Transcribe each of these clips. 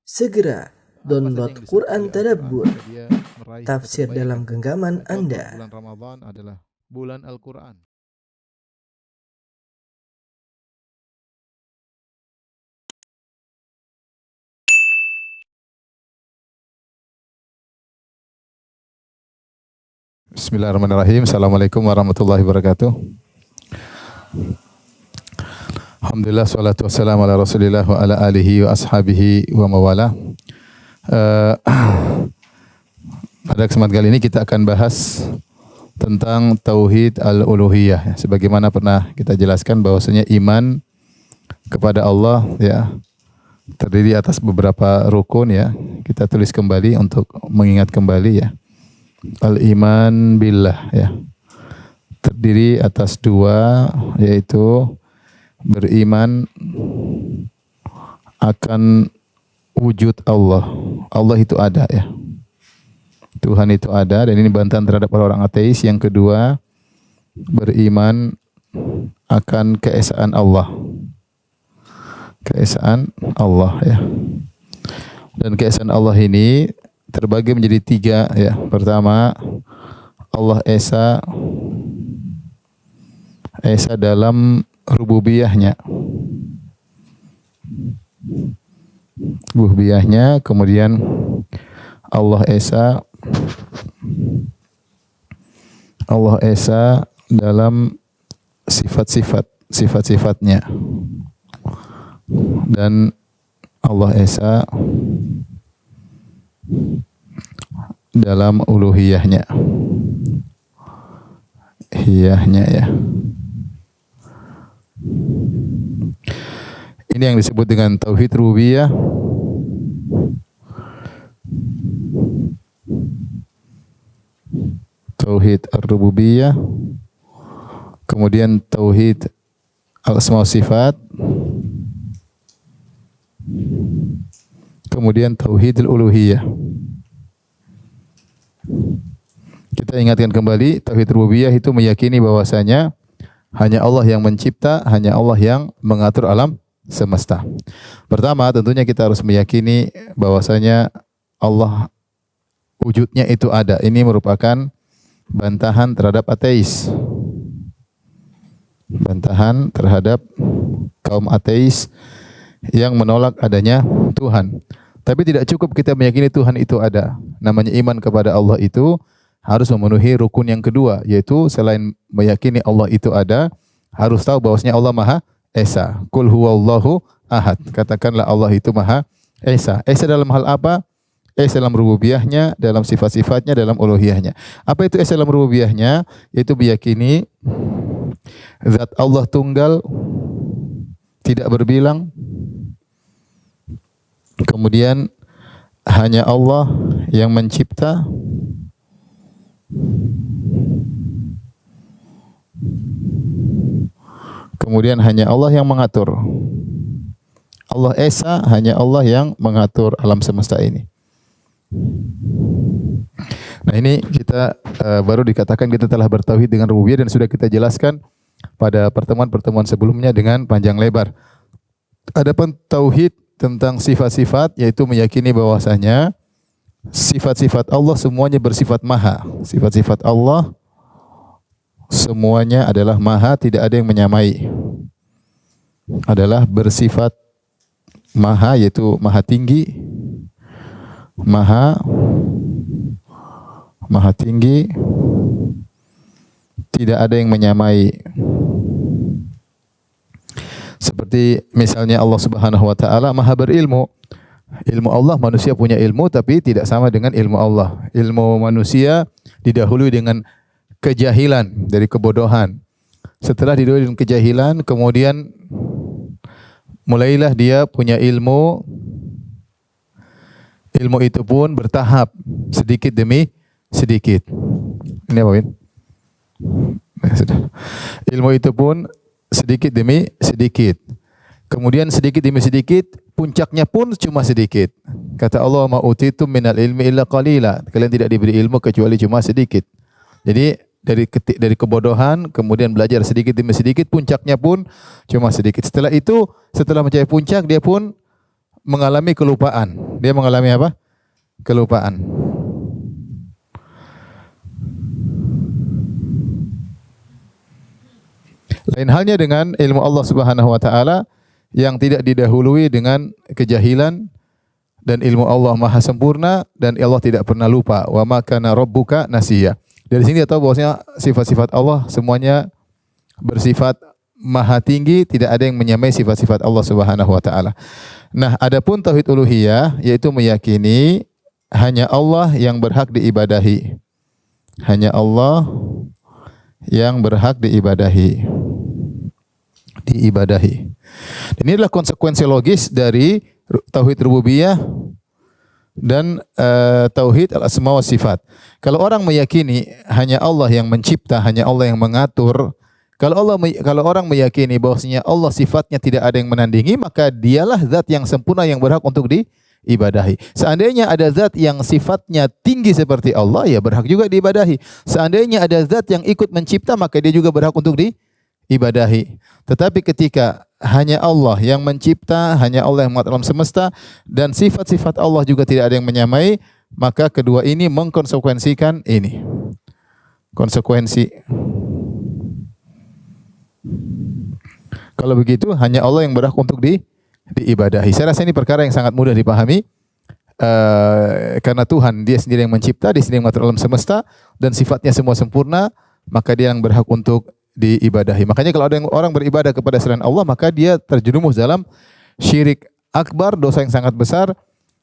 Segera download Quran Tadabbur, dia meraih tafsir kebaikan. dalam genggaman Contoh, Anda. bulan Ramadan adalah bulan Al-Quran. Bismillahirrahmanirrahim. Assalamualaikum warahmatullahi wabarakatuh. Alhamdulillah, salatu wassalamu ala rasulillah wa ala alihi wa ashabihi wa mawala. Pada kesempatan kali ini kita akan bahas tentang Tauhid Al-Uluhiyah. Sebagaimana pernah kita jelaskan bahwasanya iman kepada Allah ya terdiri atas beberapa rukun ya. Kita tulis kembali untuk mengingat kembali ya. Al-iman billah ya. Terdiri atas dua, yaitu beriman akan wujud Allah. Allah itu ada ya. Tuhan itu ada, dan ini bantahan terhadap orang ateis. Yang kedua, beriman akan keesaan Allah. Keesaan Allah ya. Dan keesaan Allah ini terbagi menjadi tiga ya. Pertama, Allah Esa dalam rububiyahnya. Rububiyahnya, kemudian Allah Esa dalam sifat-sifatnya. Dan Allah Esa dalam uluhiyahnya. Hiyahnya ya. Ini yang disebut dengan tauhid rububiyah. Tauhid ar-rububiyah. Kemudian tauhid al-asma wa sifat. Kemudian tauhid al-uluhiyah. Kita ingatkan kembali, tauhid rububiyah itu meyakini bahwasanya hanya Allah yang mencipta, hanya Allah yang mengatur alam semesta. Pertama, tentunya kita harus meyakini bahwasanya Allah wujudnya itu ada. Ini merupakan bantahan terhadap ateis. Bantahan terhadap kaum ateis yang menolak adanya Tuhan. Tapi tidak cukup kita meyakini Tuhan itu ada. Namanya iman kepada Allah itu harus memenuhi rukun yang kedua, yaitu selain meyakini Allah itu ada, harus tahu bahwasanya Allah Maha Esa. Qul huwallahu ahad. Katakanlah Allah itu Maha Esa. Esa dalam hal apa? Esa dalam rububiyahnya, dalam sifat-sifatnya, dalam uluhiyahnya. Apa itu Esa dalam rububiyahnya? Yaitu meyakini zat Allah tunggal, tidak berbilang. Kemudian hanya Allah yang mencipta. Kemudian hanya Allah yang mengatur. Allah Esa, hanya Allah yang mengatur alam semesta ini. Nah, ini kita baru dikatakan kita telah bertauhid dengan rububiyah, dan sudah kita jelaskan pada pertemuan-pertemuan sebelumnya dengan panjang lebar. Adapun tauhid tentang sifat-sifat, yaitu meyakini bahwasanya sifat-sifat Allah semuanya bersifat maha. Sifat-sifat Allah semuanya adalah maha, tidak ada yang menyamai. Adalah bersifat maha, yaitu maha tinggi, maha tinggi, tidak ada yang menyamai. Seperti misalnya Allah Subhanahu wa taala maha berilmu. Ilmu Allah, manusia punya ilmu tapi tidak sama dengan ilmu Allah. Ilmu manusia didahului dengan kejahilan, dari kebodohan. Setelah didahului dengan kejahilan, kemudian mulailah dia punya ilmu. Ilmu itu pun bertahap, sedikit demi sedikit. Ini apa, Win? Ilmu itu pun sedikit demi sedikit. Kemudian sedikit demi sedikit, puncaknya pun cuma sedikit. Kata Allah, ma utitum minal ilmi illa qalila. Kalian tidak diberi ilmu kecuali cuma sedikit. Jadi dari kebodohan, kemudian belajar sedikit demi sedikit, puncaknya pun cuma sedikit. Setelah itu, setelah mencapai puncak, dia pun mengalami kelupaan. Dia mengalami apa? Kelupaan. Lain halnya dengan ilmu Allah Subhanahu wa taala yang tidak didahului dengan kejahilan, dan ilmu Allah maha sempurna dan Allah tidak pernah lupa. Wa ma kana rabbuka nasiya. Dari sini kita tahu bahwasanya sifat-sifat Allah semuanya bersifat maha tinggi, tidak ada yang menyamai sifat-sifat Allah Subhanahu wa taala. Nah, adapun tauhid uluhiyah yaitu meyakini hanya Allah yang berhak diibadahi. Hanya Allah yang berhak diibadahi. Dan ini adalah konsekuensi logis dari tauhid rububiyah dan tauhid al-asma wa sifat. Kalau orang meyakini hanya Allah yang mencipta, hanya Allah yang mengatur, kalau orang meyakini bahwasanya Allah sifatnya tidak ada yang menandingi, maka dialah zat yang sempurna yang berhak untuk diibadahi. Seandainya ada zat yang sifatnya tinggi seperti Allah, ya berhak juga diibadahi. Seandainya ada zat yang ikut mencipta, maka dia juga berhak untuk diibadahi. Tetapi ketika hanya Allah yang mencipta, hanya Allah yang mengatur alam semesta, dan sifat-sifat Allah juga tidak ada yang menyamai, maka kedua ini mengkonsekuensikan ini. Konsekuensi. Kalau begitu, hanya Allah yang berhak untuk diibadahi. Saya rasa ini perkara yang sangat mudah dipahami. Karena Tuhan, dia sendiri yang mencipta, dia sendiri yang mengatur alam semesta, dan sifatnya semua sempurna, maka dia yang berhak untuk diibadahi. Makanya kalau ada orang beribadah kepada selain Allah, maka dia terjerumus dalam syirik akbar, dosa yang sangat besar.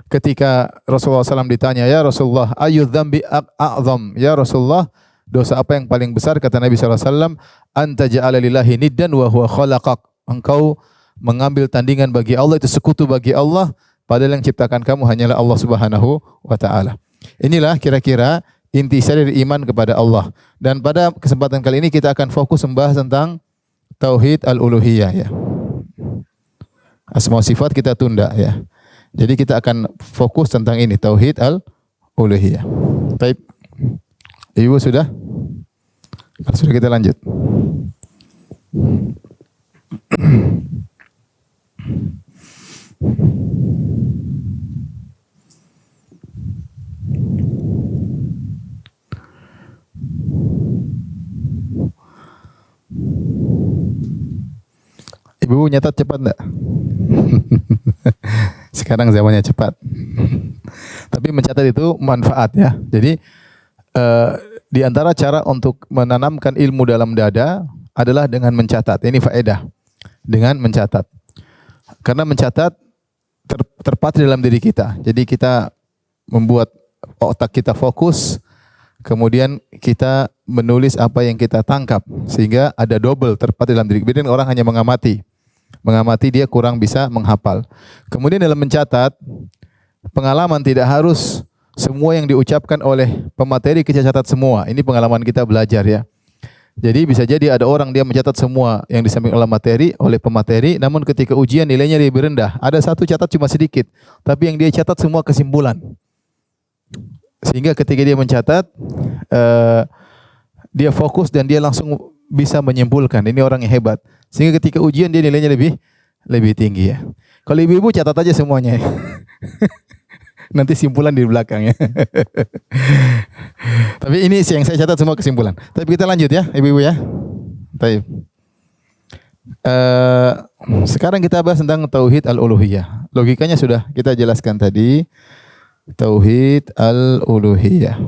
Ketika Rasulullah SAW ditanya, ya Rasulullah, ayu dzambi a'zam? Ya Rasulullah, dosa apa yang paling besar? Kata Nabi SAW, anta ja'ala lillahi niddan wa huwa khalaqak. Engkau mengambil tandingan bagi Allah, itu sekutu bagi Allah, padahal yang ciptakan kamu hanyalah Allah Subhanahu wa taala. Inilah kira-kira intisari dari iman kepada Allah. Dan pada kesempatan kali ini kita akan fokus membahas tentang tauhid al-uluhiyah, ya. Asma sifat kita tunda, ya. Jadi kita akan fokus tentang ini, tauhid al-uluhiyah. Baik. Ibu sudah? Sudah, kita lanjut. Ibu nyatat cepat enggak? Sekarang zamannya cepat. Tapi mencatat itu manfaat, ya. Jadi di antara cara untuk menanamkan ilmu dalam dada adalah dengan mencatat. Ini faedah. Dengan mencatat. Karena mencatat terpatri dalam diri kita. Jadi kita membuat otak kita fokus, kemudian kita menulis apa yang kita tangkap, sehingga ada double terpatri dalam diri. Beda orang hanya mengamati, dia kurang bisa menghafal. Kemudian dalam mencatat, pengalaman tidak harus semua yang diucapkan oleh pemateri kita catat semua. Ini pengalaman kita belajar, ya. Jadi bisa jadi ada orang dia mencatat semua yang disampaikan oleh pemateri, namun ketika ujian nilainya lebih rendah. Ada satu catat cuma sedikit, tapi yang dia catat semua kesimpulan. Sehingga ketika dia mencatat, dia fokus dan dia langsung bisa menyimpulkan. Ini orang yang hebat. Sehingga ketika ujian dia nilainya lebih tinggi, ya. Kalau ibu-ibu catat aja semuanya. Nanti simpulan di belakang, ya. Tapi ini yang saya catat semua kesimpulan. Tapi kita lanjut, ya, ibu-ibu, ya. Baik. Sekarang kita bahas tentang tauhid al-uluhiyah. Logikanya sudah kita jelaskan tadi. Tauhid al-uluhiyah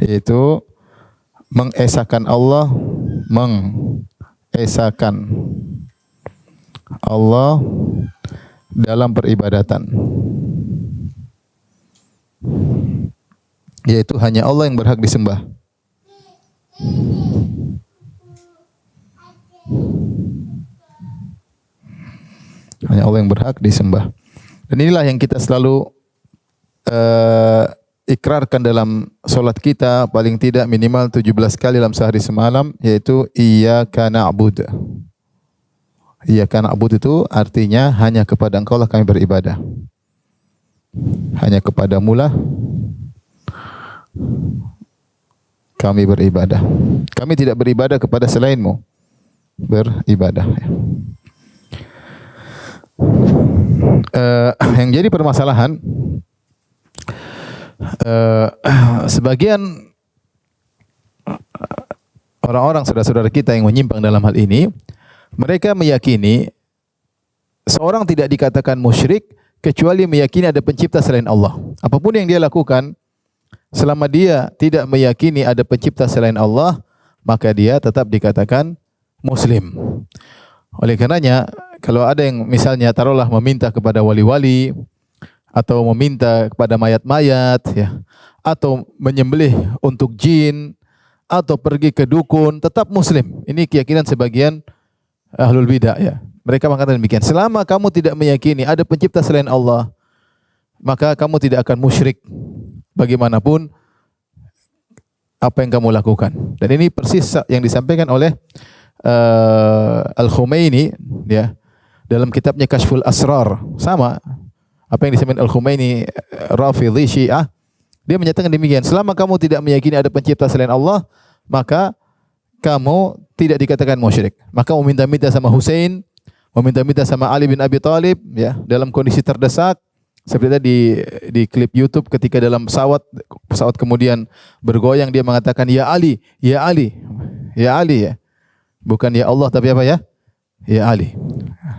yaitu mengesahkan Allah, dalam peribadatan. Yaitu hanya Allah yang berhak disembah. Hanya Allah yang berhak disembah. Dan inilah yang kita selalu ikrarkan dalam solat kita, paling tidak minimal 17 kali dalam sehari semalam, yaitu iyyaka na'budu. Iyyaka na'budu itu artinya hanya kepada Engkau lah kami beribadah. Hanya kepadamu-lah kami beribadah. Kami tidak beribadah kepada selainmu. Beribadah, ya. yang jadi permasalahan, sebagian orang-orang saudara-saudara kita yang menyimpang dalam hal ini, mereka meyakini seorang tidak dikatakan musyrik kecuali meyakini ada pencipta selain Allah. Apapun yang dia lakukan, selama dia tidak meyakini ada pencipta selain Allah, maka dia tetap dikatakan muslim. Oleh karenanya, kalau ada yang misalnya taruhlah meminta kepada wali-wali, atau meminta kepada mayat-mayat, ya, atau menyembelih untuk jin, atau pergi ke dukun, tetap muslim. Ini keyakinan sebagian ahlul bidah, ya. Mereka mengatakan demikian. Selama kamu tidak meyakini ada pencipta selain Allah, maka kamu tidak akan musyrik bagaimanapun apa yang kamu lakukan. Dan ini persis yang disampaikan oleh Al-Khumaini, ya, dalam kitabnya Kashful Asrar. Sama apa yang disampaikan Al-Khumaini, Rafidhi Syiah. Dia menyatakan demikian. Selama kamu tidak meyakini ada pencipta selain Allah, maka kamu tidak dikatakan musyrik. Maka meminta-minta sama Husain, meminta-minta sama Ali bin Abi Thalib, ya, dalam kondisi terdesak, seperti tadi di klip YouTube ketika dalam pesawat kemudian bergoyang, dia mengatakan ya Ali, ya Ali, ya Ali, ya. Bukan ya Allah tapi apa, ya? Ya Ali.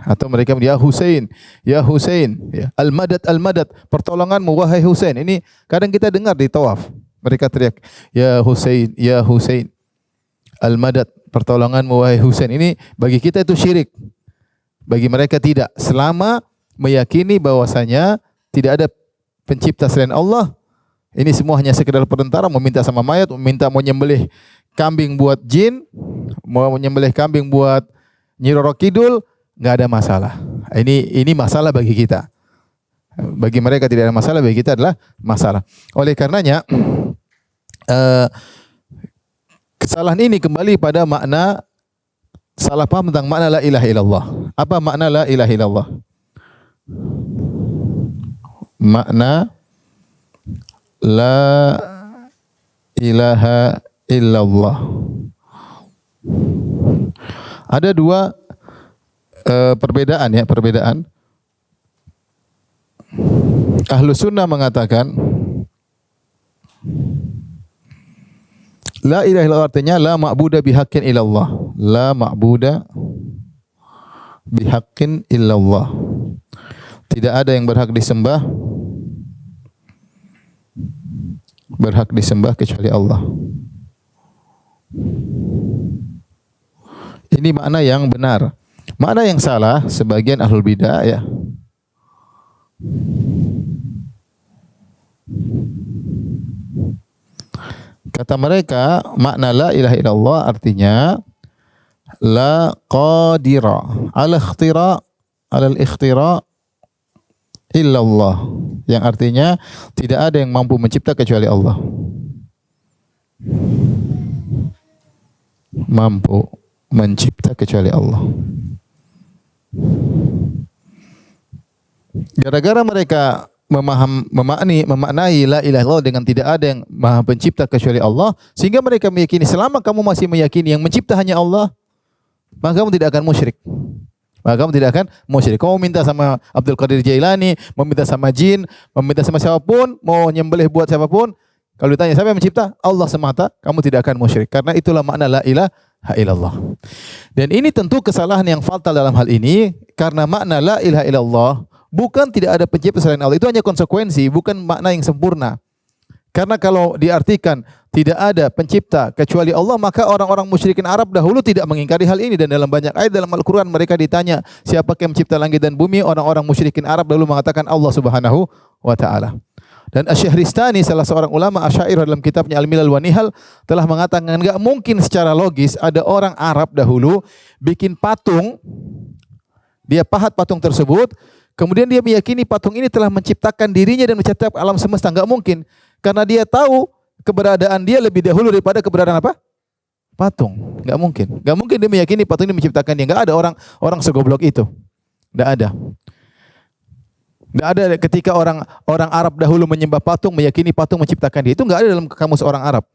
Atau mereka ya Husain, ya Husain, ya. Al-Madad, Al-Madad, pertolonganmu wahai Husain. Ini kadang kita dengar di tawaf. Mereka teriak, ya Husain, ya Husain. Al-Madad, pertolonganmu wahai Husain. Ini bagi kita itu syirik. Bagi mereka tidak. Selama meyakini bahwasanya tidak ada pencipta selain Allah, ini semua hanya sekedar perantara, meminta sama mayat, mau nyembelih kambing buat jin, mau menyembelih kambing buat Nyi Roro Kidul, enggak ada masalah. Ini masalah bagi kita. Bagi mereka tidak ada masalah, bagi kita adalah masalah. Oleh karenanya kesalahan ini kembali pada makna salah paham tentang makna la ilaha illallah. Apa makna la ilaha illallah? Makna la ilaha illallah. Ada dua perbedaan, ya, perbedaan. Ahlu sunnah mengatakan la ilaha illallah artinya la ma'buda bihaqqin illallah. La ma'buda bihaqqin illallah. Tidak ada yang berhak disembah kecuali Allah. Ini makna yang benar. Makna yang salah sebagian ahlul bidah, ya, kata mereka makna la ilaha illallah artinya la qadira ala ikhtira illallah, yang artinya tidak ada yang mampu mencipta kecuali Allah. Mampu mencipta kecuali Allah. Gara-gara mereka memaknai la ilaha illallah dengan tidak ada yang maha pencipta kecuali Allah, sehingga mereka meyakini selama kamu masih meyakini yang mencipta hanya Allah, maka kamu tidak akan musyrik. Kamu minta sama Abdul Qadir Jailani, meminta sama jin, meminta sama siapapun, mau nyembelih buat siapapun, kalau ditanya siapa yang mencipta? Allah semata, kamu tidak akan musyrik. Karena itulah makna la ilaha illallah. Dan ini tentu kesalahan yang fatal dalam hal ini, karena makna la ilaha illallah bukan tidak ada pencipta selain Allah. Itu hanya konsekuensi, bukan makna yang sempurna. Karena kalau diartikan tidak ada pencipta kecuali Allah, maka orang-orang musyrikin Arab dahulu tidak mengingkari hal ini. Dan dalam banyak ayat dalam Al-Quran mereka ditanya, siapakah yang mencipta langit dan bumi? Orang-orang musyrikin Arab dahulu mengatakan Allah Subhanahu wa ta'ala. Dan Asy-Syahristani, salah seorang ulama Asy'ariyah, dalam kitabnya Al-Milal wa Nihal telah mengatakan enggak mungkin secara logis ada orang Arab dahulu bikin patung, dia pahat patung tersebut, kemudian dia meyakini patung ini telah menciptakan dirinya dan menciptakan alam semesta. Enggak mungkin, karena dia tahu keberadaan dia lebih dahulu daripada keberadaan apa? Patung. Enggak mungkin. Enggak mungkin dia meyakini patung ini menciptakan dia. Enggak ada orang segoblok itu. Enggak ada. Tidak ada ketika orang Arab dahulu menyembah patung, meyakini patung menciptakan dia. Itu enggak ada dalam kamus orang Arab,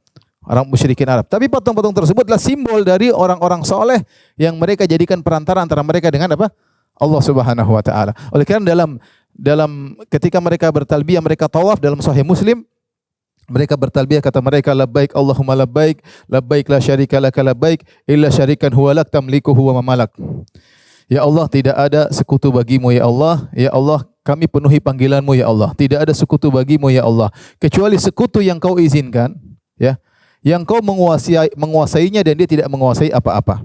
orang musyrikin Arab. Tapi patung-patung tersebut adalah simbol dari orang-orang soleh yang mereka jadikan perantara antara mereka dengan apa? Allah Subhanahu wa ta'ala. Oleh karena dalam dalam ketika mereka bertalbiyah, mereka tawaf dalam Sahih Muslim, mereka bertalbiyah kata mereka labbaik Allahumma labbaik, labbaik la syarika laka labbaik illa syarikan huwa lak tamlikuhu wa ma malak. Ya Allah, tidak ada sekutu bagimu ya Allah. Ya Allah, kami penuhi panggilanmu ya Allah. Tidak ada sekutu bagimu ya Allah kecuali sekutu yang kau izinkan, ya. Yang kau menguasainya dan dia tidak menguasai apa-apa.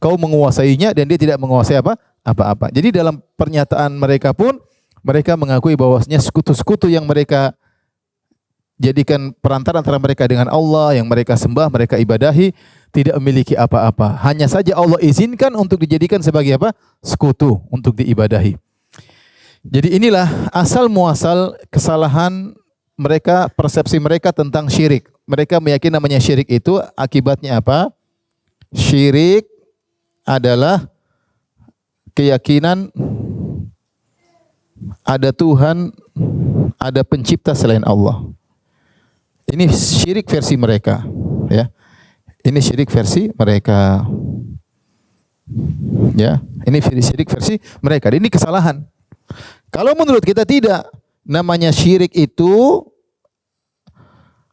Kau menguasainya dan dia tidak menguasai apa-apa. Jadi dalam pernyataan mereka pun mereka mengakui bahwasanya sekutu-sekutu yang mereka jadikan perantara antara mereka dengan Allah, yang mereka sembah, mereka ibadahi, tidak memiliki apa-apa. Hanya saja Allah izinkan untuk dijadikan sebagai apa? Sekutu untuk diibadahi. Jadi inilah asal muasal kesalahan mereka, persepsi mereka tentang syirik. Mereka meyakini namanya syirik itu akibatnya apa? Syirik adalah keyakinan ada Tuhan, ada pencipta selain Allah. Ini syirik versi mereka, ya. Ini syirik versi mereka. Ya, ini syirik versi mereka. Ini kesalahan. Kalau menurut kita tidak, namanya syirik itu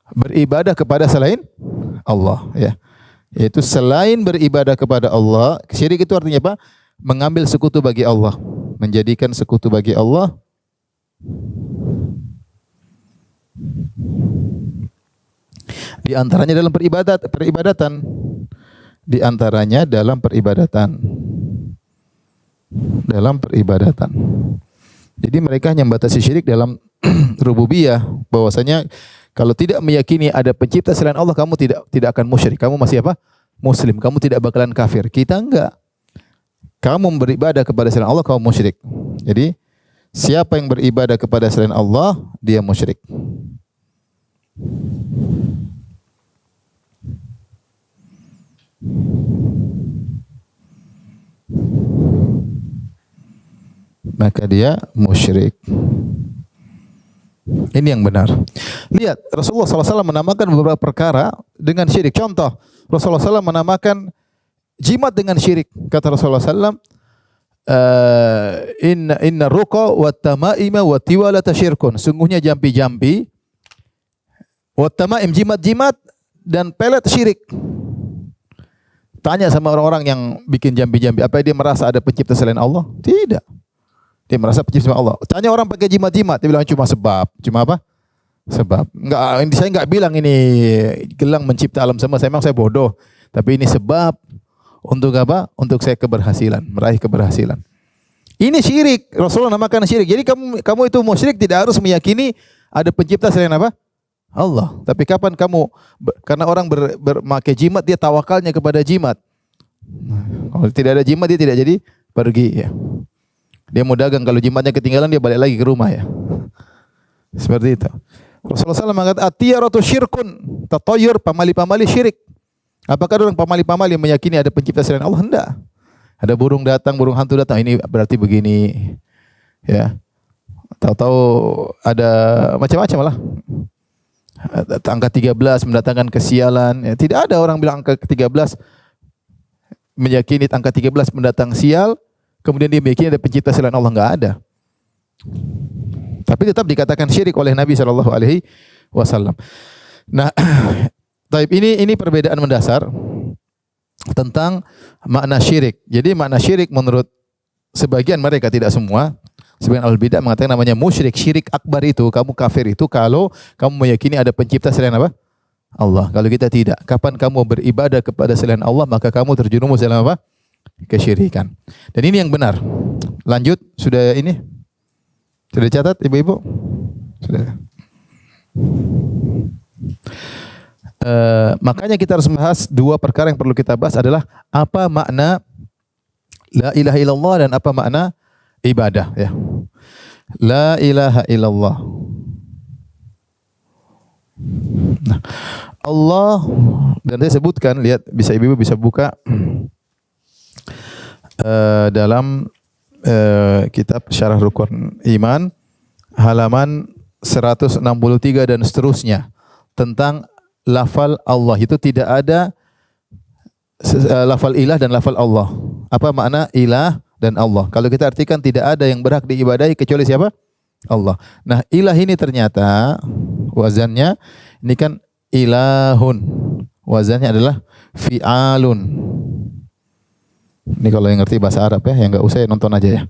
beribadah kepada selain Allah, ya. Yaitu selain beribadah kepada Allah, syirik itu artinya apa? Mengambil sekutu bagi Allah, menjadikan sekutu bagi Allah. Di antaranya dalam peribadatan. Di antaranya dalam peribadatan. Dalam peribadatan. Jadi mereka hanya membatasi syirik dalam rububiyah, bahwasanya kalau tidak meyakini ada pencipta selain Allah, kamu tidak akan musyrik. Kamu masih apa? Muslim. Kamu tidak bakalan kafir. Kita enggak. Kamu beribadah kepada selain Allah, kamu musyrik. Jadi siapa yang beribadah kepada selain Allah, dia musyrik. Maka dia musyrik. Ini yang benar. Lihat, Rasulullah SAW menamakan beberapa perkara dengan syirik. Contoh, Rasulullah SAW menamakan jimat dengan syirik. Kata Rasulullah SAW, inna ruqa wa tamaima wa tiwalata syirkun. Sungguhnya jampi-jampi, wa tamaim, jimat-jimat, dan pelet syirik. Tanya sama orang-orang yang bikin jampi-jampi, apa dia merasa ada pencipta selain Allah? Tidak. Dia merasa pencipta Allah. Tanya orang pakai jimat-jimat, dia bilang cuma sebab. Cuma apa? Sebab. Enggak, saya enggak bilang ini gelang mencipta alam semesta. Memang saya bodoh. Tapi ini sebab untuk apa? Untuk saya keberhasilan, meraih keberhasilan. Ini syirik. Rasulullah namakan syirik. Jadi kamu itu musyrik tidak harus meyakini ada pencipta selain apa? Allah. Tapi kapan kamu, karena orang bermakai jimat, dia tawakalnya kepada jimat. Kalau tidak ada jimat, dia tidak jadi pergi, ya. Dia mau dagang, kalau jimatnya ketinggalan dia balik lagi ke rumah, ya. Seperti itu. Rasulullah SAW mengatakan at-tiyaratu syirkun, tatayur, pamali-pamali syirik. Apakah orang pamali-pamali meyakini ada pencipta selain Allah? Hendak. Ada burung datang, burung hantu datang, ini berarti begini, ya. Tahu-tahu ada macam-macam lah. Angka 13 mendatangkan kesialan, ya. Tidak ada orang bilang angka 13 meyakini angka 13 mendatang sial, kemudian dia meyakini ada pencipta selain Allah. Enggak ada. Tapi tetap dikatakan syirik oleh Nabi SAW. Nah, ini perbedaan mendasar tentang makna syirik. Jadi makna syirik menurut sebagian mereka, tidak semua, sebagian al-bidah mengatakan namanya musyrik. Syirik akbar itu, kamu kafir itu kalau kamu meyakini ada pencipta selain apa? Allah. Kalau kita tidak, kapan kamu beribadah kepada selain Allah, maka kamu terjerumus dalam apa? Kesyirikan. Dan ini yang benar. Lanjut, sudah ini? Sudah catat ibu-ibu? Sudah. Makanya kita harus membahas dua perkara yang perlu kita bahas adalah apa makna la ilaha illallah dan apa makna ibadah, ya. La ilaha illallah. Nah, Allah, dan saya sebutkan, lihat, bisa ibu-ibu bisa buka dalam kitab Syarah Rukun Iman halaman 163 dan seterusnya tentang lafal Allah. Itu tidak ada lafal ilah dan lafal Allah. Apa makna ilah? dan Allah. Kalau kita artikan tidak ada yang berhak diibadahi kecuali siapa? Allah. Nah, ilah ini ternyata wazannya ini kan ilahun. Wazannya adalah fi'alun. Ini kalau yang ngerti bahasa Arab ya, yang enggak usah nonton aja ya.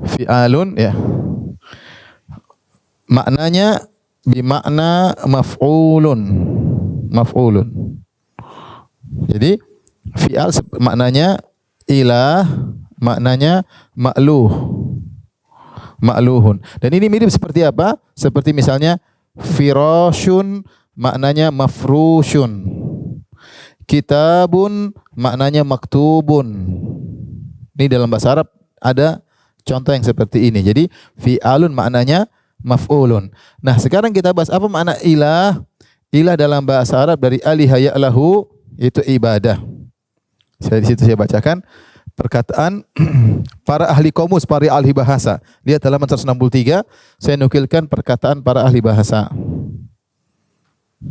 Fi'alun ya. Maknanya bimakna maf'ulun. Maf'ulun. Jadi fi'al maknanya ilah, maknanya ma'luh. Ma'luhun. Dan ini mirip seperti apa? Seperti misalnya firashun maknanya mafrushun. Kitabun maknanya maktubun. Ini dalam bahasa Arab ada contoh yang seperti ini. Jadi fi'alun maknanya maf'ulun. Nah, sekarang kita bahas apa makna ilah. Ilah dalam bahasa Arab dari aliha ya'lahu itu ibadah. Di situ saya bacakan perkataan para ahli komus, para ahli bahasa. Lihat halaman 163, saya nukilkan perkataan para ahli bahasa.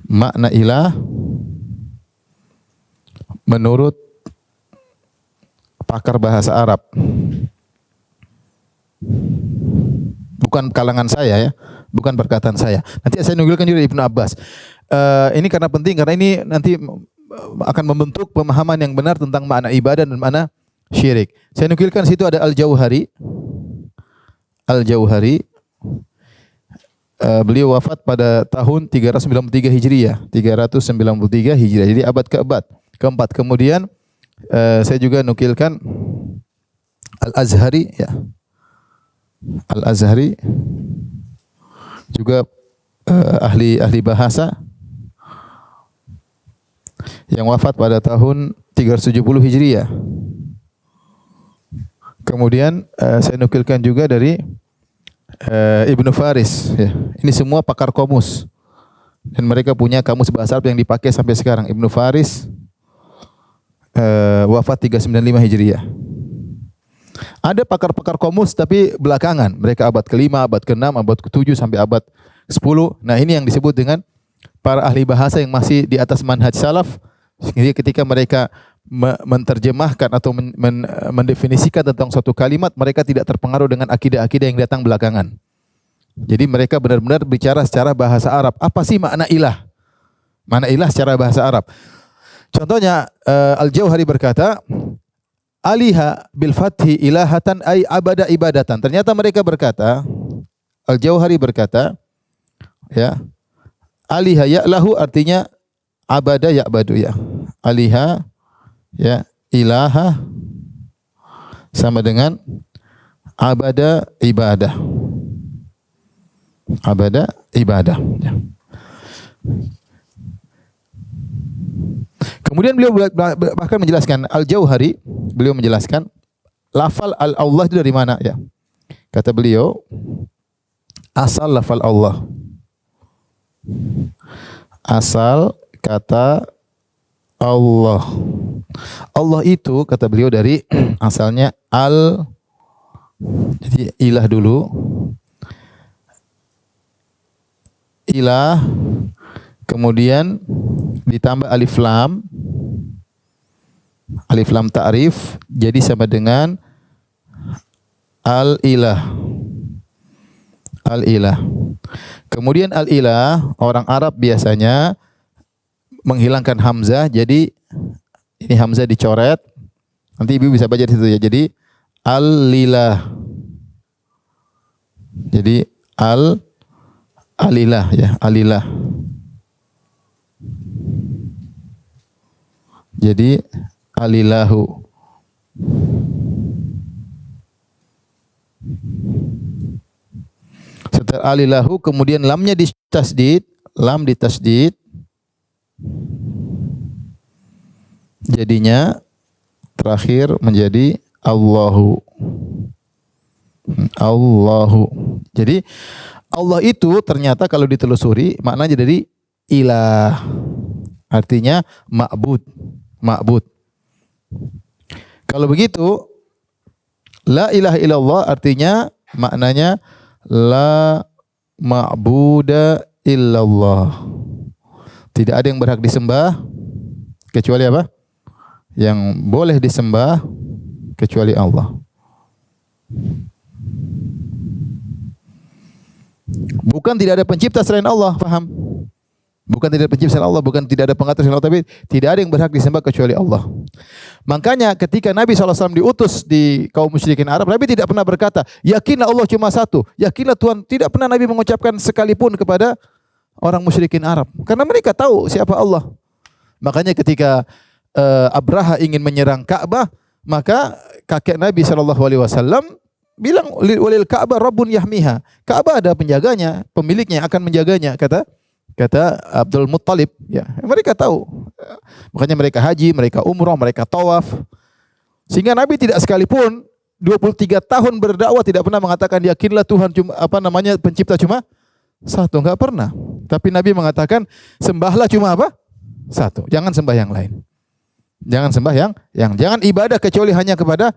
Makna ilah menurut pakar bahasa Arab. Bukan kalangan saya ya, bukan perkataan saya. Nanti saya nukilkan juga Ibnu Abbas. Ini karena penting, karena ini nanti akan membentuk pemahaman yang benar tentang makna ibadah dan makna syirik. Saya nukilkan situ ada Al-Jauhari. Al-Jauhari beliau wafat pada tahun 393 Hijriah. 393 Hijriah. Jadi abad keempat. Kemudian saya juga nukilkan Al-Azhari ya. Al-Azhari juga ahli bahasa yang wafat pada tahun 370 Hijriah. Kemudian saya nukilkan juga dari Ibnu Faris ya. Ini semua pakar komus dan mereka punya kamus bahasa Arab yang dipakai sampai sekarang. Ibnu Faris wafat 395 Hijriah. Ada pakar-pakar komus tapi belakangan, mereka abad ke-5, abad ke-6, abad ke-7 sampai abad ke-10. Nah, ini yang disebut dengan para ahli bahasa yang masih di atas manhaj salaf. Jadi ketika mereka menterjemahkan atau mendefinisikan tentang suatu kalimat, mereka tidak terpengaruh dengan akidah-akidah yang datang belakangan. Jadi mereka benar-benar bicara secara bahasa Arab. Apa sih makna ilah? Makna ilah secara bahasa Arab. Contohnya Al-Jauhari berkata, aliha bil fathi ilahatan ay abada ibadatan. Ternyata mereka berkata, Al-Jauhari berkata, ya, aliha ya'lahu artinya abada ya'badu ya. Aliha ya ilaha sama dengan abada ibadah. Abada ibadah ya. Kemudian beliau bahkan menjelaskan, Al-Jauhari beliau menjelaskan lafal Allah itu dari mana ya. Kata beliau, asal lafal Allah, asal kata Allah. Allah itu kata beliau dari asalnya al, jadi ilah dulu, ilah, kemudian ditambah alif lam ta'rif, jadi sama dengan al-ilah. Al-ilah. Kemudian al-ilah, orang Arab biasanya menghilangkan hamzah, jadi ini hamzah dicoret. Nanti ibu bisa baca di situ ya. Jadi al-ilah. Jadi al-ilah ya, al-ilah. Jadi alilahu. Setelah alilahu kemudian lamnya ditasdid, lam ditasdid. Jadinya terakhir menjadi Allahu. Allahu. Jadi Allah itu ternyata kalau ditelusuri maknanya dari ilah. Artinya ma'bud. Ma'bud. Kalau begitu la ilaha illallah artinya maknanya la ma'buda illallah. Tidak ada yang berhak disembah kecuali apa? Yang boleh disembah kecuali Allah. Bukan tidak ada pencipta selain Allah, paham? Bukan tidak ada pencipta selain Allah, bukan tidak ada pengatur selain Allah, tapi tidak ada yang berhak disembah kecuali Allah. Makanya ketika Nabi SAW diutus di kaum musyrikin Arab, Nabi tidak pernah berkata, yakinlah Allah cuma satu, yakinlah Tuhan. Tidak pernah Nabi mengucapkan sekalipun kepada orang musyrikin Arab. Karena mereka tahu siapa Allah. Makanya ketika Abraha ingin menyerang Ka'bah, maka kakek Nabi SAW bilang, walil Ka'bah Rabbun yahmiha. Ka'bah ada penjaganya, pemiliknya yang akan menjaganya, kata Abdul Muttalib. Ya, mereka tahu. Makanya mereka haji, mereka umrah, mereka tawaf. Sehingga Nabi tidak sekalipun 23 tahun berdakwah tidak pernah mengatakan yakinlah Tuhan cuma pencipta cuma satu, enggak pernah. Tapi Nabi mengatakan sembahlah cuma apa? Satu. Jangan sembah yang lain. Jangan sembah yang jangan ibadah kecuali hanya kepada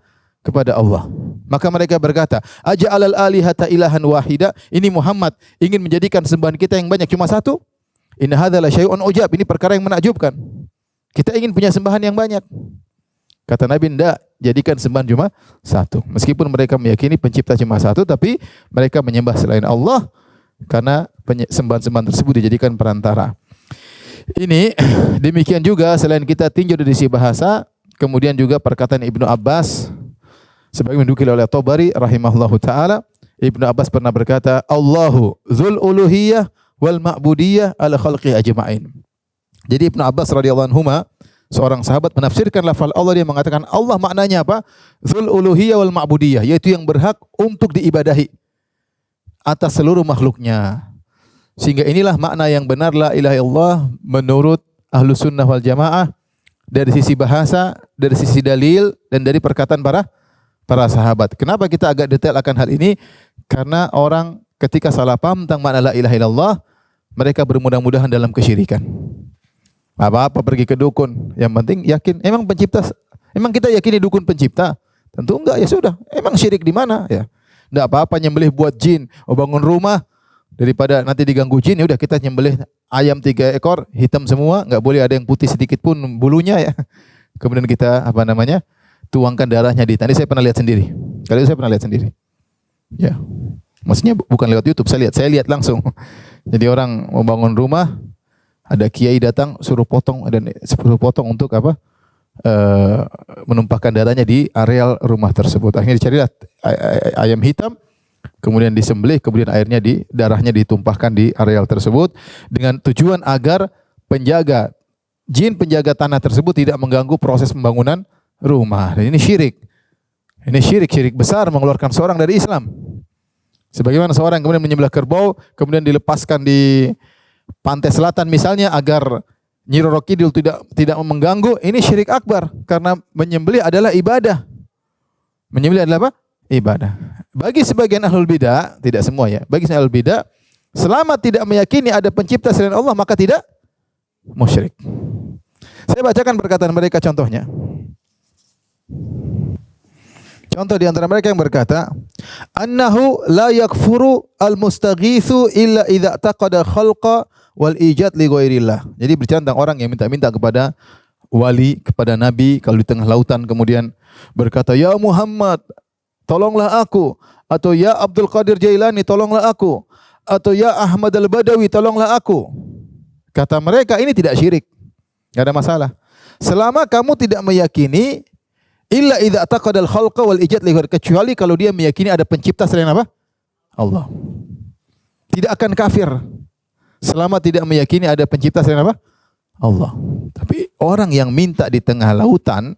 Allah. Maka mereka berkata, aja'alal alihata ilahan wahida. Ini Muhammad ingin menjadikan sembahan kita yang banyak cuma satu? Inna hadza la syai'un ujab. Ini perkara yang menakjubkan. Kita ingin punya sembahan yang banyak. Kata Nabi, enggak, jadikan sembahan cuma satu. Meskipun mereka meyakini pencipta cuma satu, tapi mereka menyembah selain Allah karena sembahan-sembahan tersebut dijadikan perantara. Ini demikian juga selain kita tinjau dari sisi bahasa, kemudian juga perkataan Ibnu Abbas sebagaimana dinukil oleh Tabari rahimahullahu taala. Ibnu Abbas pernah berkata, Allahu dzul uluhiyah wal ma'budiyah ala khalqi ajma'in. Jadi Ibnu Abbas radhiyallahu anhuma, seorang sahabat, menafsirkan lafal Allah, dia mengatakan Allah maknanya apa? Dzul uluhiyah wal ma'budiyah, yaitu yang berhak untuk diibadahi atas seluruh makhluknya. Sehingga inilah makna yang benar la ilaha illallah menurut Ahlus Sunnah wal Jamaah dari sisi bahasa, dari sisi dalil, dan dari perkataan para sahabat. Kenapa kita agak detail akan hal ini? Karena orang ketika salah paham tentang makna la ilaha illallah, mereka bermudah-mudahan dalam kesyirikan. Apa-apa pergi ke dukun, yang penting yakin. Emang pencipta, emang kita yakini dukun pencipta? Tentu enggak, ya sudah. Emang syirik di mana? Ya, enggak apa-apa nyembelih buat jin, bangun rumah daripada nanti diganggu jin, ya udah kita nyembelih ayam 3 ekor, hitam semua, enggak boleh ada yang putih sedikit pun bulunya ya. Kemudian kita tuangkan darahnya di tanah. Saya pernah lihat sendiri. Kali itu saya pernah lihat sendiri. Ya. Maksudnya bukan lewat YouTube, saya lihat langsung. Jadi orang mau bangun rumah, ada kiai datang suruh potong untuk menumpahkan darahnya di areal rumah tersebut. Akhirnya dicarilah ayam hitam, kemudian disembelih, kemudian darahnya ditumpahkan di areal tersebut dengan tujuan agar jin penjaga tanah tersebut tidak mengganggu proses pembangunan rumah. Dan ini syirik. Ini syirik besar, mengeluarkan seorang dari Islam. Sebagaimana seorang kemudian menyembelih kerbau, kemudian dilepaskan di pantai selatan misalnya agar Nyi Roro Kidul tidak mengganggu, ini syirik akbar karena menyembelih adalah ibadah. Menyembelih adalah apa? Ibadah. Bagi sebagian ahlul bidah, tidak semua ya. Bagi sebagian ahlul bidah, selama tidak meyakini ada pencipta selain Allah, maka tidak musyrik. Saya bacakan perkataan mereka contohnya. Contoh di antara mereka yang berkata, annahu la yakfuru al-mustaghithu illa idza taqada khalqa wal ijad li ghairillah. Jadi berbicara tentang orang yang minta-minta kepada wali, kepada nabi kalau di tengah lautan, kemudian berkata, ya Muhammad, tolonglah aku, atau ya Abdul Qadir Jailani, tolonglah aku, atau ya Ahmad Al-Badawi, tolonglah aku. Kata mereka, ini tidak syirik. Enggak ada masalah. Selama kamu tidak meyakini illa idza taqadal khalqa wal ijad li ghairi, kecuali kalau dia meyakini ada pencipta selain apa? Allah. Tidak akan kafir selama tidak meyakini ada pencipta selain apa? Allah. Tapi orang yang minta di tengah lautan,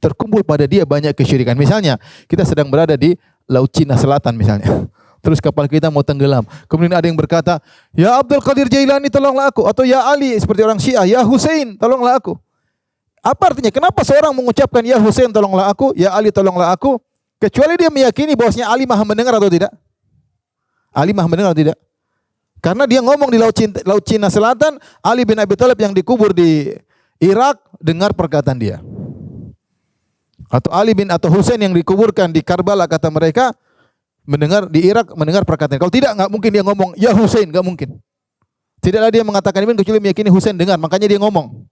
terkumpul pada dia banyak kesyirikan. Misalnya, kita sedang berada di Laut Cina Selatan misalnya. Terus kapal kita mau tenggelam. Kemudian ada yang berkata, ya Abdul Qadir Jailani, tolonglah aku. Atau ya Ali, seperti orang Syiah, ya Hussein, tolonglah aku. Apa artinya? Kenapa seorang mengucapkan ya Hussein tolonglah aku, ya Ali tolonglah aku, kecuali dia meyakini bahwasanya Ali Maha mendengar atau tidak? Ali Maha mendengar atau tidak? Karena dia ngomong di Laut Cina Selatan, Ali bin Abi Thalib yang dikubur di Irak dengar perkataan dia. Atau atau Hussein yang dikuburkan di Karbala, kata mereka, mendengar di Irak mendengar perkataan. Kalau tidak, enggak mungkin dia ngomong ya Hussein, enggak mungkin. Tidaklah dia mengatakan ini kecuali meyakini Hussein dengar, makanya dia ngomong.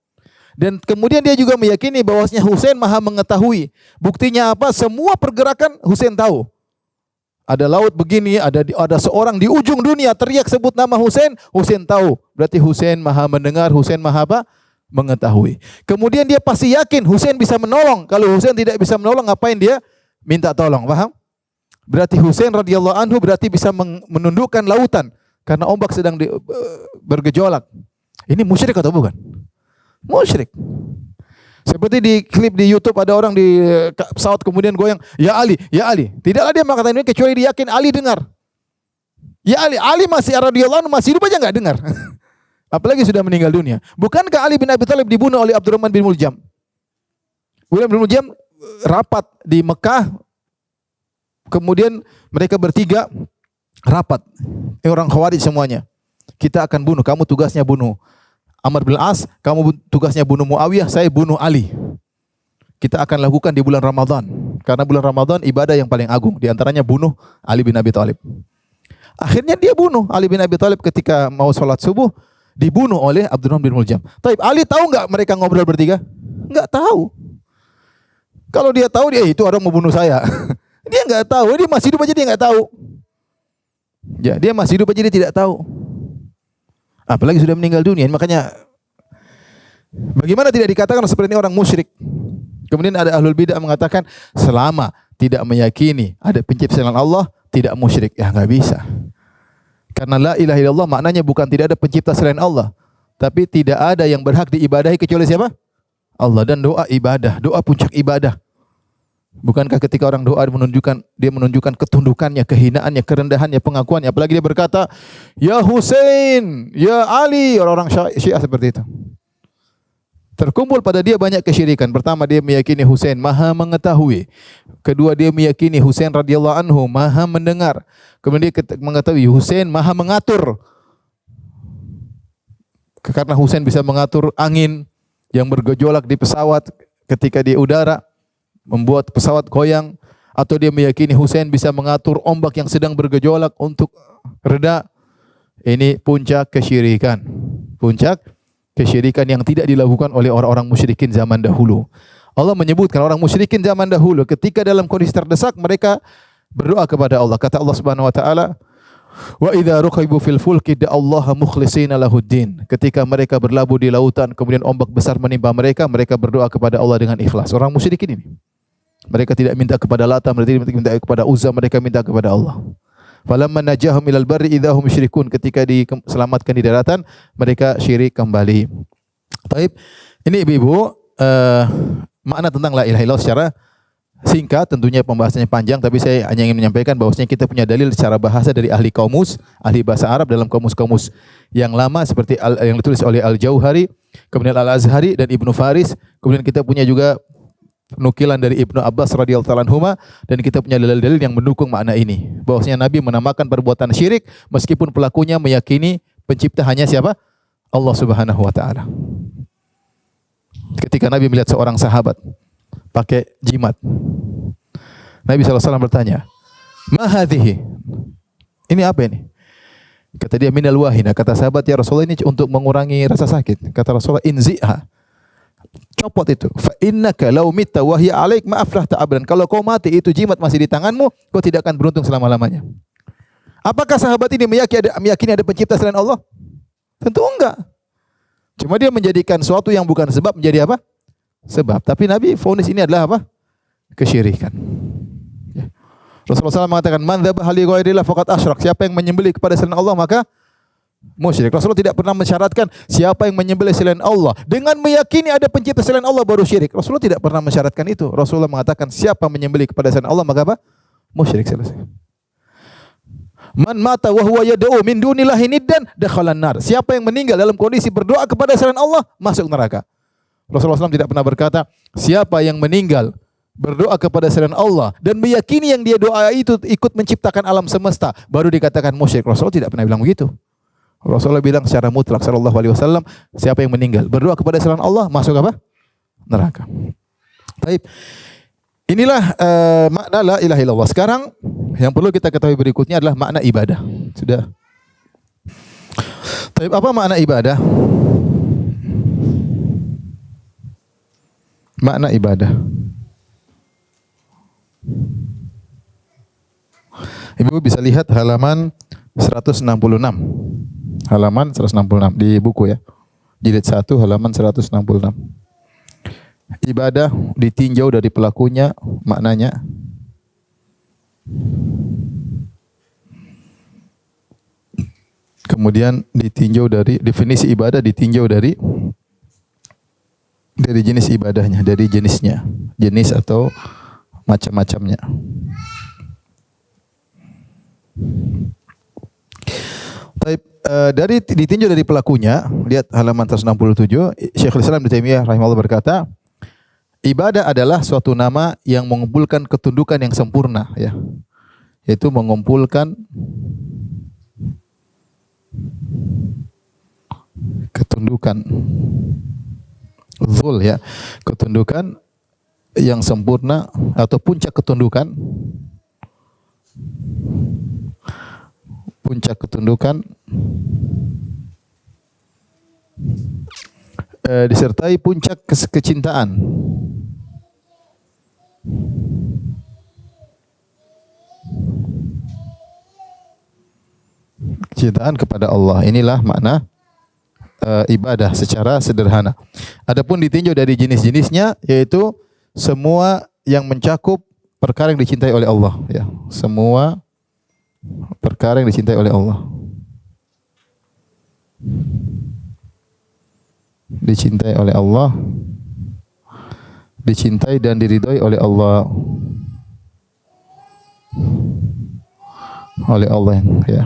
Dan kemudian dia juga meyakini bahwasanya Hussein Maha mengetahui. Buktinya apa? Semua pergerakan Hussein tahu. ada laut begini, ada seorang di ujung dunia teriak sebut nama Husain, Husain tahu. Berarti Husain Maha mendengar, Husain Maha apa? Mengetahui. Kemudian dia pasti yakin Husain bisa menolong. Kalau Husain tidak bisa menolong, ngapain dia minta tolong? Paham? Berarti Husain radhiyallahu anhu berarti bisa menundukkan lautan karena ombak sedang bergejolak. Ini musyrik atau bukan? Musyrik. Seperti di klip di YouTube ada orang di pesawat kemudian goyang, ya Ali, ya Ali. Tidaklah dia mengatakan ini kecuali dia yakin Ali dengar. Ya Ali, Ali masih radhiyallahu anhu masih hidup aja enggak dengar. Apalagi sudah meninggal dunia. Bukankah Ali bin Abi Thalib dibunuh oleh Abdurrahman bin Muljam? William bin Muljam rapat di Mekah. Kemudian mereka bertiga rapat. Orang Khawarij semuanya. Kita akan bunuh, kamu tugasnya bunuh Amr bin As, kamu tugasnya bunuh Muawiyah, saya bunuh Ali. Kita akan lakukan di bulan Ramadan. Karena bulan Ramadan ibadah yang paling agung. Di antaranya bunuh Ali bin Abi Thalib. Akhirnya dia bunuh Ali bin Abi Thalib ketika mau sholat subuh. Dibunuh oleh Abdurrahman bin Muljam. Taib, Ali tahu nggak mereka ngobrol bertiga? Nggak tahu. Kalau dia tahu, dia itu orang mau bunuh saya. Dia nggak tahu. Dia masih hidup aja dia nggak tahu. Ya, dia masih hidup aja dia tidak tahu. Apalagi sudah meninggal dunia. Makanya bagaimana tidak dikatakan seperti ini orang musyrik? Kemudian ada ahlul bidah mengatakan selama tidak meyakini ada pencipta selain Allah tidak musyrik. Ya nggak bisa. Karena la ilaha illallah maknanya bukan tidak ada pencipta selain Allah, tapi tidak ada yang berhak diibadahi kecuali siapa? Allah. Dan doa ibadah, doa puncak ibadah. Bukankah ketika orang doa menunjukkan ketundukannya, kehinaannya, kerendahannya, pengakuannya, apalagi dia berkata, "Ya Husain, ya Ali," orang-orang Syiah seperti itu. Terkumpul pada dia banyak kesyirikan. Pertama, dia meyakini Husain Maha mengetahui. Kedua, dia meyakini Husain radhiyallahu anhu Maha mendengar. Kemudian dia mengetahui Husain Maha mengatur. Karena Husain bisa mengatur angin yang bergejolak di pesawat ketika di udara, membuat pesawat goyang. Atau dia meyakini Husain bisa mengatur ombak yang sedang bergejolak untuk reda. Ini puncak kesyirikan. Puncak kesyirikan yang tidak dilakukan oleh orang-orang musyrikin zaman dahulu. Allah menyebutkan orang musyrikin zaman dahulu ketika dalam kondisi terdesak mereka berdoa kepada Allah. Kata Allah Subhanahu wa taala, "Wa idza ruqibu fil fulki da'allaha mukhlishina lahuddin." Ketika mereka berlabuh di lautan kemudian ombak besar menimpa mereka, mereka berdoa kepada Allah dengan ikhlas. Orang musyrikin ini. Mereka tidak minta kepada Lata, mereka tidak minta kepada Uzza, mereka minta kepada Allah. Falamma najahum ilal barri idza hum musyrikun. Ketika diselamatkan di daratan, mereka syirik kembali. Taib. Ini ibu-ibu makna tentang la ilaha illallah secara singkat, tentunya pembahasannya panjang, tapi saya hanya ingin menyampaikan bahwasanya kita punya dalil secara bahasa dari ahli kaumus, ahli bahasa Arab dalam kaumus-kaumus yang lama seperti yang ditulis oleh Al-Jauhari, kemudian Al-Azhari dan Ibnu Faris, kemudian kita punya juga nukilan dari Ibnu Abbas radhiyallahu anhuma, dan kita punya dalil-dalil yang mendukung makna ini. Bahwasanya Nabi menamakan perbuatan syirik meskipun pelakunya meyakini pencipta hanya siapa? Allah Subhanahu wa taala. Ketika Nabi melihat seorang sahabat pakai jimat, Nabi SAW bertanya, "Ma hadhihi?" Ini apa ini? Kata dia, "Minal wahina." Kata sahabat, "Ya Rasulullah, ini untuk mengurangi rasa sakit." Kata Rasulullah, "Inzi'ha." Copot itu. Fa innaka law mitta wa hiya 'alaik ma aflahta abadan. Kalau kau mati itu jimat masih di tanganmu, kau tidak akan beruntung selama-lamanya. Apakah sahabat ini meyakini ada pencipta selain Allah? Tentu enggak. Cuma dia menjadikan sesuatu yang bukan sebab menjadi apa? Sebab. Tapi Nabi vonis ini adalah apa? Kesyirikan. Ya. Rasulullah SAW mengatakan, "Man dzabaha li ghairillah faqad asyrak." Siapa yang menyembelih kepada selain Allah maka musyrik. Rasulullah tidak pernah mensyaratkan siapa yang menyembelih selain Allah dengan meyakini ada pencipta selain Allah baru syirik. Rasulullah tidak pernah mensyaratkan itu. Rasulullah mengatakan siapa menyembelih kepada selain Allah maka apa? Musyrik, selesai. Man mata wa huwa yad'u min dunillahi niddan dakhalan nar. Siapa yang meninggal dalam kondisi berdoa kepada selain Allah masuk neraka. Rasulullah SAW tidak pernah berkata siapa yang meninggal berdoa kepada selain Allah dan meyakini yang dia doa itu ikut menciptakan alam semesta baru dikatakan musyrik. Rasulullah tidak pernah bilang begitu. Rasulullah bilang secara mutlak sallallahu alaihi wasallam, siapa yang meninggal berdoa kepada selain Allah masuk apa? Neraka. Baik. Inilah makna la ilaha illallah. Sekarang yang perlu kita ketahui berikutnya adalah makna ibadah. Sudah. Baik, apa makna ibadah? Makna ibadah. Ibu bisa lihat halaman 166. Halaman 166 di buku ya. Jilid 1 halaman 166. Ibadah ditinjau dari pelakunya, maknanya. Kemudian ditinjau dari definisi ibadah, ditinjau dari jenis ibadahnya, dari jenisnya, jenis atau macam-macamnya. Baik, dari ditinjau dari pelakunya, lihat halaman 167, Syekhul Islam Ibnu Taimiyah rahimahullah berkata, ibadah adalah suatu nama yang mengumpulkan ketundukan yang sempurna, ya, yaitu mengumpulkan ketundukan zul, ya, ketundukan yang sempurna atau puncak ketundukan, disertai puncak kecintaan. Kecintaan kepada Allah. Inilah makna ibadah secara sederhana. Adapun ditinjau dari jenis-jenisnya, yaitu semua yang mencakup perkara yang dicintai oleh Allah, ya. Semua perkara yang dicintai oleh Allah. Dicintai oleh Allah, dicintai dan diridhoi oleh Allah. Oleh Allah, ya.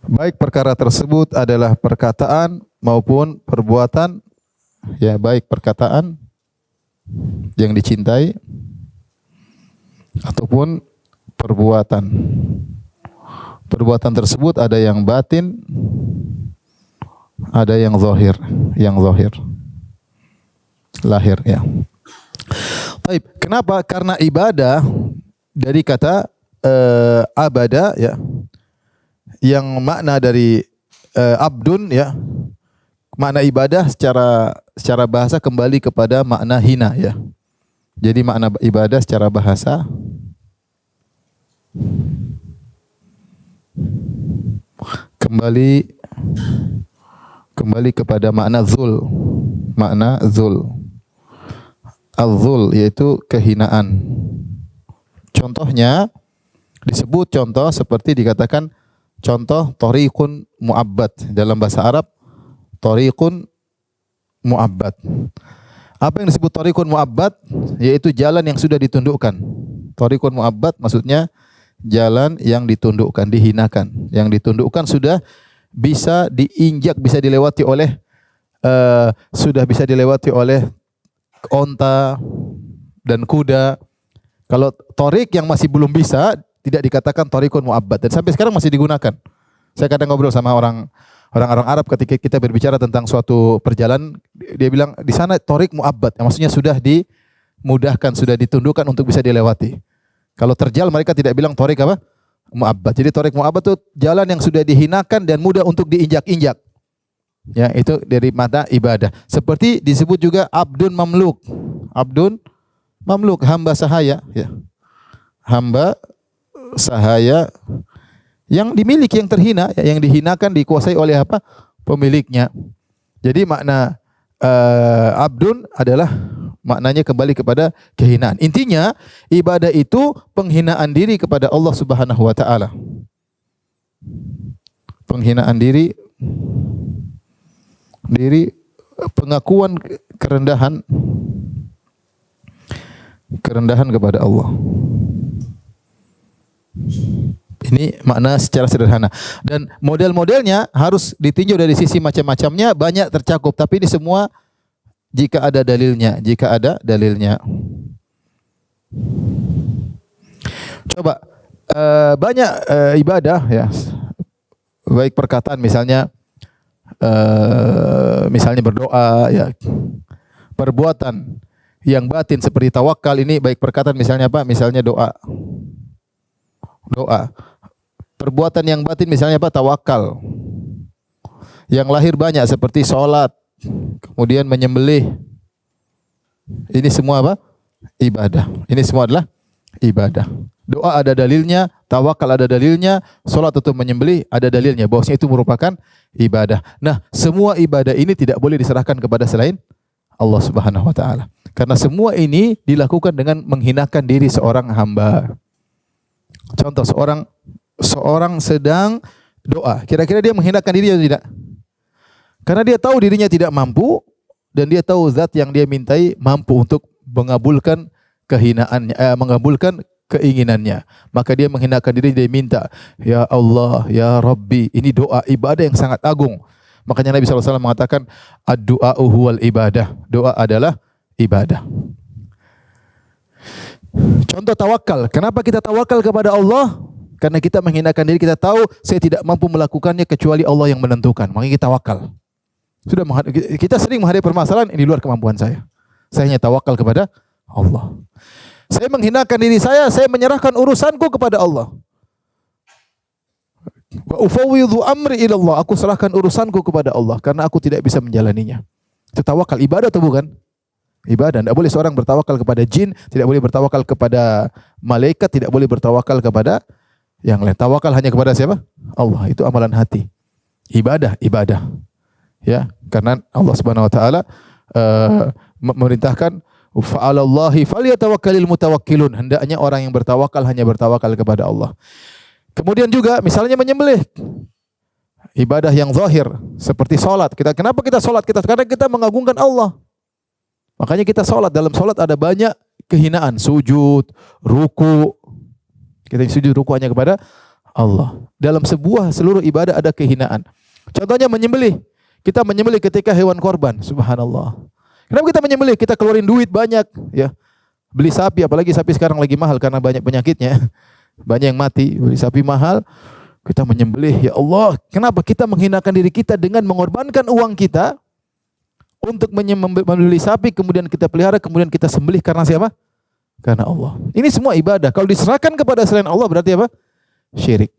Baik perkara tersebut adalah perkataan maupun perbuatan, ya, baik perkataan yang dicintai ataupun perbuatan. Perbuatan tersebut ada yang batin, ada yang zahir, lahir, ya. Baik, kenapa? Karena ibadah dari kata abada, ya, yang makna dari abdun, ya, makna ibadah secara bahasa kembali kepada makna hina, ya. Jadi makna ibadah secara bahasa kembali kepada makna zul. Makna zul. Az-zul yaitu kehinaan. Contohnya disebut contoh seperti dikatakan contoh tariqun mu'abbad. Dalam bahasa Arab, tariqun mu'abbad. Apa yang disebut tariqun mu'abbad? Yaitu jalan yang sudah ditundukkan. Tariqun mu'abbad maksudnya jalan yang ditundukkan, dihinakan. Yang ditundukkan sudah bisa diinjak, bisa dilewati oleh onta dan kuda. Kalau tariq yang masih belum bisa, tidak dikatakan tariqun mu'abbad, dan sampai sekarang masih digunakan. Saya kadang ngobrol sama orang Arab ketika kita berbicara tentang suatu perjalanan, dia bilang di sana tariq mu'abbad, maksudnya sudah dimudahkan, sudah ditundukkan untuk bisa dilewati. Kalau terjal mereka tidak bilang tariq apa? Mu'abbad. Jadi tariq mu'abbad itu jalan yang sudah dihinakan dan mudah untuk diinjak-injak. Ya, itu dari mata ibadah. Seperti disebut juga abdun mamluk. Abdun mamluk, hamba sahaya, ya. Hamba sahaya yang dimiliki, yang terhina, yang dihinakan, dikuasai oleh apa? Pemiliknya. Jadi makna abdun adalah maknanya kembali kepada kehinaan. Intinya ibadah itu penghinaan diri kepada Allah Subhanahu wa taala. Penghinaan diri, pengakuan kerendahan kepada Allah. Ini makna secara sederhana. Dan model-modelnya harus ditinjau dari sisi macam-macamnya, banyak tercakup. Tapi ini semua jika ada dalilnya. Coba banyak ibadah, ya, baik perkataan misalnya berdoa, ya, perbuatan yang batin seperti tawakal, ini baik perkataan misalnya apa? Misalnya doa. Perbuatan yang batin misalnya apa? Tawakal. Yang lahir banyak seperti sholat, kemudian menyembelih. Ini semua apa? Ibadah. Ini semua adalah ibadah. Doa ada dalilnya, Tawakal ada dalilnya, salat atau menyembelih ada dalilnya bahwasanya itu merupakan ibadah. Nah, semua ibadah ini tidak boleh diserahkan kepada selain Allah Subhanahu wa taala. Karena semua ini dilakukan dengan menghinakan diri seorang hamba. Contoh seorang sedang doa, kira-kira dia menghinakan diri atau tidak? Karena dia tahu dirinya tidak mampu dan dia tahu zat yang dia mintai mampu untuk mengabulkan kehinaannya, mengabulkan keinginannya. Maka dia menghinakan diri, dia minta, ya Allah, ya Rabbi. Ini doa ibadah yang sangat agung. Makanya Nabi SAW mengatakan, ad-du'a'u huwal ibadah. Doa adalah ibadah. Contoh tawakal. Kenapa kita tawakal kepada Allah? Karena kita menghinakan diri, kita tahu saya tidak mampu melakukannya kecuali Allah yang menentukan. Makanya kita tawakal. Kita sering menghadapi permasalahan ini di luar kemampuan saya. Saya hanya tawakal kepada Allah. Saya menghinakan diri saya menyerahkan urusanku kepada Allah. Wa ufawwidhu amri ila Allah. Aku serahkan urusanku kepada Allah karena aku tidak bisa menjalaninya. Itu tawakal, ibadah atau bukan? Ibadah. Tidak boleh seorang bertawakal kepada jin, tidak boleh bertawakal kepada malaikat, tidak boleh bertawakal kepada yang lain. Tawakal hanya kepada siapa? Allah. Itu amalan hati. Ibadah. Ya, karena Allah Subhanahu wa taala memerintahkan fa'alallahi falyatawakkalul mutawakkilun. Hendaknya orang yang bertawakal hanya bertawakal kepada Allah. Kemudian juga misalnya menyembelih. Ibadah yang zahir seperti salat. Kenapa kita salat? Karena kita mengagungkan Allah. Makanya kita salat. Dalam salat ada banyak kehinaan, sujud, ruku. Kita sujud ruku hanya kepada Allah. Dalam seluruh ibadah ada kehinaan. Contohnya menyembelih. Kita menyembelih ketika hewan korban. Subhanallah. Kenapa kita menyembelih? Kita keluarin duit banyak, ya. Beli sapi, apalagi sapi sekarang lagi mahal karena banyak penyakitnya. Banyak yang mati, beli sapi mahal. Kita menyembelih, ya Allah. Kenapa? Kita menghinakan diri kita dengan mengorbankan uang kita untuk membeli sapi, kemudian kita pelihara, kemudian kita sembelih karena siapa? Karena Allah. Ini semua ibadah. Kalau diserahkan kepada selain Allah berarti apa? Syirik.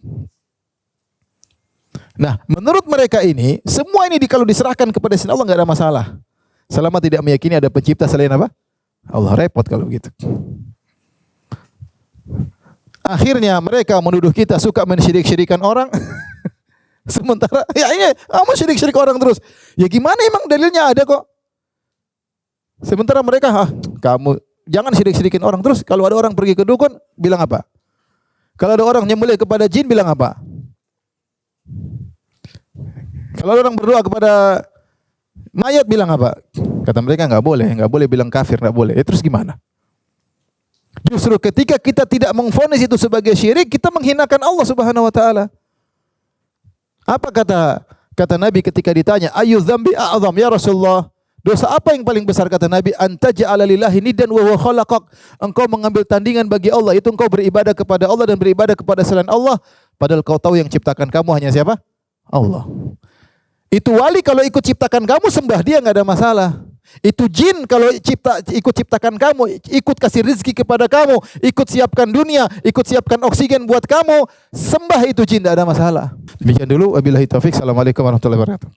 Nah, menurut mereka ini, semua ini kalau diserahkan kepada selain Allah nggak ada masalah. Selama tidak meyakini ada pencipta selain apa? Allah. Repot kalau begitu. Akhirnya mereka menuduh kita suka mensyirik-syirikan orang. Sementara ya ini kamu syirik-syirik orang terus. Ya gimana, emang dalilnya ada kok. Sementara mereka, kamu jangan syirik-syirikin orang terus. Kalau ada orang pergi ke dukun, bilang apa? Kalau ada orang nyembelih kepada jin, bilang apa? Kalau ada orang berdoa kepada mayat, bilang apa? Kata mereka nggak boleh bilang kafir, nggak boleh. Terus gimana? Justru ketika kita tidak mengvonis itu sebagai syirik, kita menghinakan Allah Subhanahu wa taala. Apa kata Nabi ketika ditanya, "Ayyu dzambi a'zam ya Rasulullah?" Dosa apa yang paling besar, kata Nabi? "Antaj'ala lillahi niddan wa huwa khalaqak." Engkau mengambil tandingan bagi Allah, itu engkau beribadah kepada Allah dan beribadah kepada selain Allah, padahal kau tahu yang ciptakan kamu hanya siapa? Allah. Itu wali kalau ikut ciptakan kamu, sembah dia, enggak ada masalah. Itu jin kalau ikut ciptakan kamu, ikut kasih rezeki kepada kamu, ikut siapkan dunia, ikut siapkan oksigen buat kamu, sembah itu jin, tidak ada masalah. Demikian dulu, wabillahi taufik. Assalamualaikum warahmatullahi wabarakatuh.